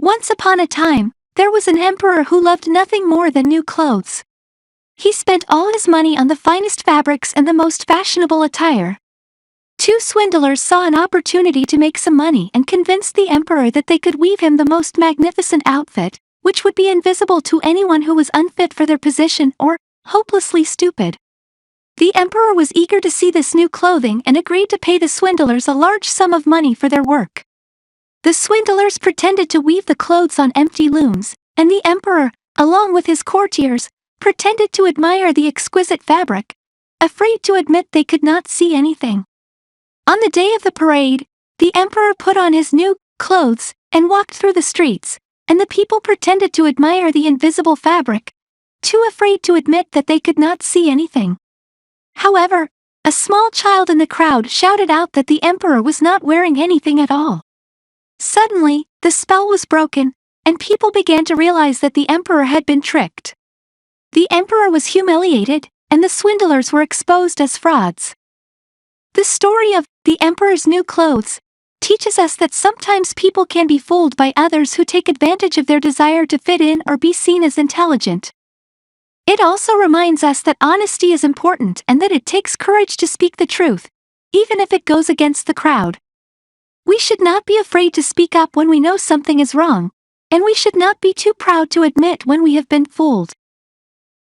Once upon a time, there was an emperor who loved nothing more than new clothes. He spent all his money on the finest fabrics and the most fashionable attire. Two swindlers saw an opportunity to make some money and convinced the emperor that they could weave him the most magnificent outfit, which would be invisible to anyone who was unfit for their position or hopelessly stupid. The emperor was eager to see this new clothing and agreed to pay the swindlers a large sum of money for their work. The swindlers pretended to weave the clothes on empty looms, and the emperor, along with his courtiers, pretended to admire the exquisite fabric, afraid to admit they could not see anything. On the day of the parade, the emperor put on his new clothes and walked through the streets, and the people pretended to admire the invisible fabric, too afraid to admit that they could not see anything. However, a small child in the crowd shouted out that the emperor was not wearing anything at all. Suddenly, the spell was broken, and people began to realize that the emperor had been tricked. The emperor was humiliated, and the swindlers were exposed as frauds. The story of the emperor's new clothes teaches us that sometimes people can be fooled by others who take advantage of their desire to fit in or be seen as intelligent. It also reminds us that honesty is important and that it takes courage to speak the truth, even if it goes against the crowd. We should not be afraid to speak up when we know something is wrong, and we should not be too proud to admit when we have been fooled.